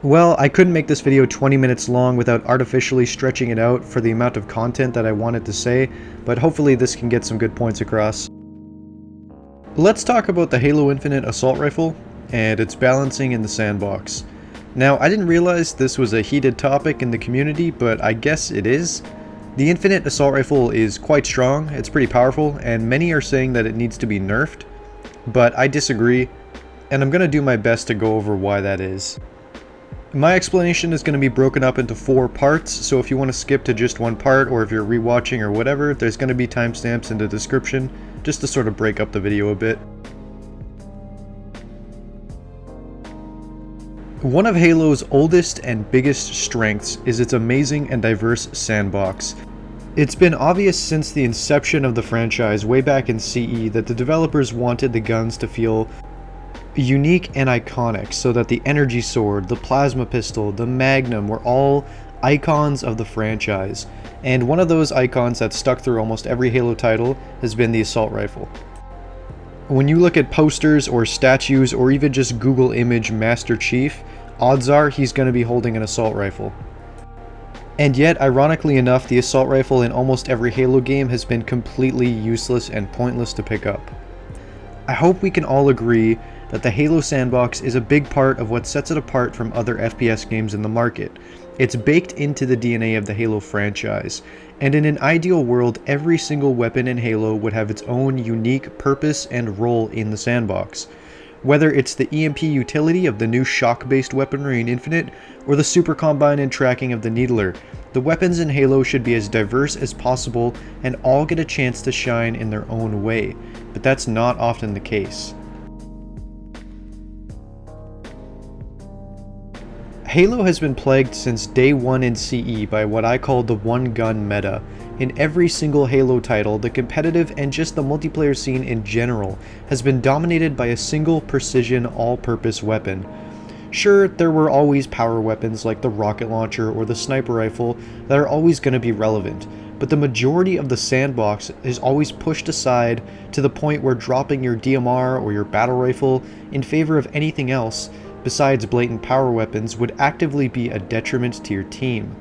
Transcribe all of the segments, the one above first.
Well, I couldn't make this video 20 minutes long without artificially stretching it out for the amount of content that I wanted to say, but hopefully this can get some good points across. Let's talk about the Halo Infinite assault rifle and its balancing in the sandbox. Now, I didn't realize this was a heated topic in the community, but I guess it is. The Infinite assault rifle is quite strong, it's pretty powerful, and many are saying that it needs to be nerfed, but I disagree, and I'm going to do my best to go over why that is. My explanation is going to be broken up into 4 parts, so if you want to skip to just one part, or if you're rewatching or whatever, there's going to be timestamps in the description, just to sort of break up the video a bit. One of Halo's oldest and biggest strengths is its amazing and diverse sandbox. It's been obvious since the inception of the franchise way back in CE that the developers wanted the guns to feel unique and iconic, so that the energy sword, the plasma pistol, the magnum were all icons of the franchise. And one of those icons that's stuck through almost every Halo title has been the assault rifle. When you look at posters or statues or even just Google image Master Chief, odds are he's going to be holding an assault rifle. And yet, ironically enough, the assault rifle in almost every Halo game has been completely useless and pointless to pick up. I hope we can all agree that the Halo sandbox is a big part of what sets it apart from other FPS games in the market. It's baked into the DNA of the Halo franchise, and in an ideal world, every single weapon in Halo would have its own unique purpose and role in the sandbox. Whether it's the EMP utility of the new shock-based weaponry in Infinite, or the super combine and tracking of the Needler, the weapons in Halo should be as diverse as possible and all get a chance to shine in their own way, but that's not often the case. Halo has been plagued since day one in CE by what I call the one-gun meta. In every single Halo title, the competitive and just the multiplayer scene in general has been dominated by a single precision all-purpose weapon. Sure, there were always power weapons like the rocket launcher or the sniper rifle that are always going to be relevant, but the majority of the sandbox is always pushed aside to the point where dropping your DMR or your battle rifle in favor of anything else besides blatant power weapons would actively be a detriment to your team.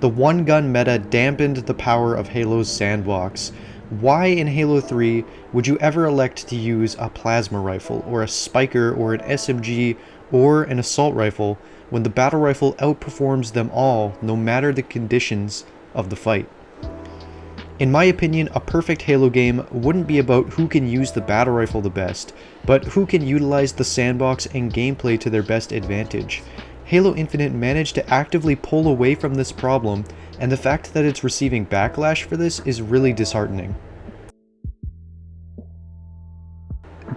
The one-gun meta dampened the power of Halo's sandbox. Why in Halo 3 would you ever elect to use a plasma rifle, or a spiker, or an SMG, or an assault rifle when the battle rifle outperforms them all no matter the conditions of the fight? In my opinion, a perfect Halo game wouldn't be about who can use the battle rifle the best, but who can utilize the sandbox and gameplay to their best advantage. Halo Infinite managed to actively pull away from this problem, and the fact that it's receiving backlash for this is really disheartening.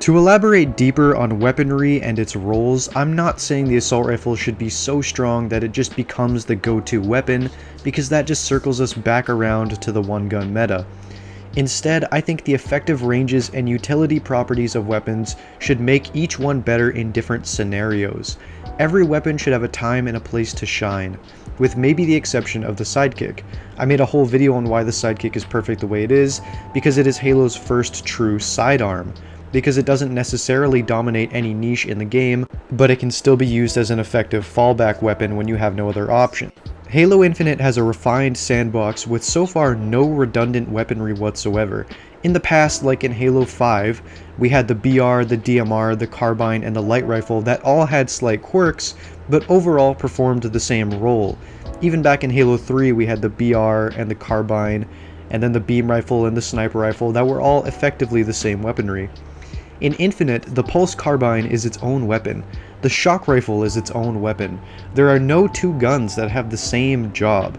To elaborate deeper on weaponry and its roles, I'm not saying the assault rifle should be so strong that it just becomes the go-to weapon, because that just circles us back around to the one-gun meta. Instead, I think the effective ranges and utility properties of weapons should make each one better in different scenarios. Every weapon should have a time and a place to shine, with maybe the exception of the sidekick. I made a whole video on why the sidekick is perfect the way it is, because it is Halo's first true sidearm. Because it doesn't necessarily dominate any niche in the game, but it can still be used as an effective fallback weapon when you have no other option. Halo Infinite has a refined sandbox with so far no redundant weaponry whatsoever. In the past, like in Halo 5, we had the BR, the DMR, the carbine, and the light rifle that all had slight quirks, but overall performed the same role. Even back in Halo 3, we had the BR and the carbine, and then the beam rifle and the sniper rifle that were all effectively the same weaponry. In Infinite, the pulse carbine is its own weapon. The shock rifle is its own weapon. There are no two guns that have the same job.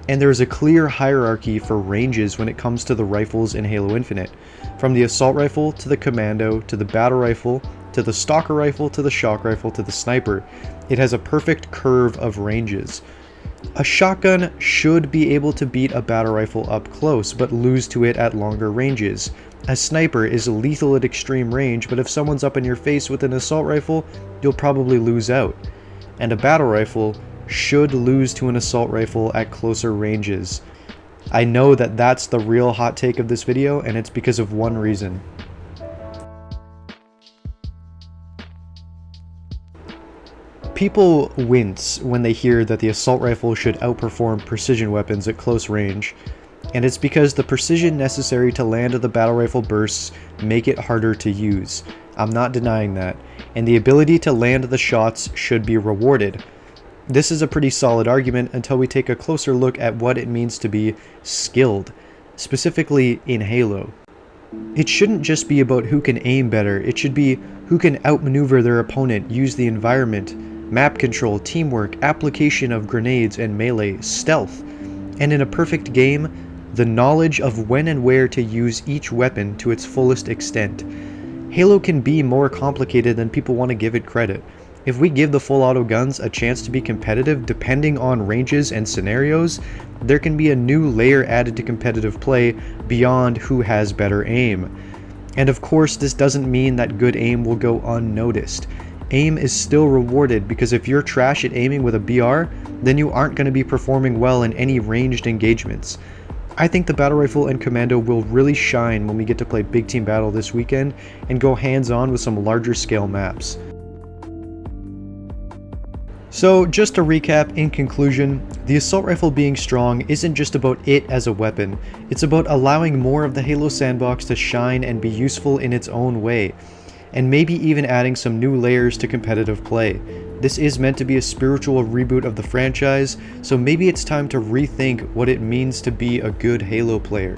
And there is a clear hierarchy for ranges when it comes to the rifles in Halo Infinite. From the assault rifle, to the commando, to the battle rifle, to the stalker rifle, to the shock rifle, to the sniper. It has a perfect curve of ranges. A shotgun should be able to beat a battle rifle up close, but lose to it at longer ranges. A sniper is lethal at extreme range, but if someone's up in your face with an assault rifle, you'll probably lose out. And a battle rifle should lose to an assault rifle at closer ranges. I know that that's the real hot take of this video, and it's because of one reason. People wince when they hear that the assault rifle should outperform precision weapons at close range, and it's because the precision necessary to land the battle rifle bursts make it harder to use. I'm not denying that, and the ability to land the shots should be rewarded. This is a pretty solid argument until we take a closer look at what it means to be skilled, specifically in Halo. It shouldn't just be about who can aim better, it should be who can outmaneuver their opponent, use the environment, map control, teamwork, application of grenades and melee, stealth, and in a perfect game, the knowledge of when and where to use each weapon to its fullest extent. Halo can be more complicated than people want to give it credit. If we give the full auto guns a chance to be competitive depending on ranges and scenarios, there can be a new layer added to competitive play beyond who has better aim. And of course, this doesn't mean that good aim will go unnoticed. Aim is still rewarded because if you're trash at aiming with a BR, then you aren't going to be performing well in any ranged engagements. I think the Battle Rifle and Commando will really shine when we get to play Big Team Battle this weekend and go hands-on with some larger scale maps. So just to recap, in conclusion, the assault rifle being strong isn't just about it as a weapon, it's about allowing more of the Halo sandbox to shine and be useful in its own way, and maybe even adding some new layers to competitive play. This is meant to be a spiritual reboot of the franchise, so maybe it's time to rethink what it means to be a good Halo player.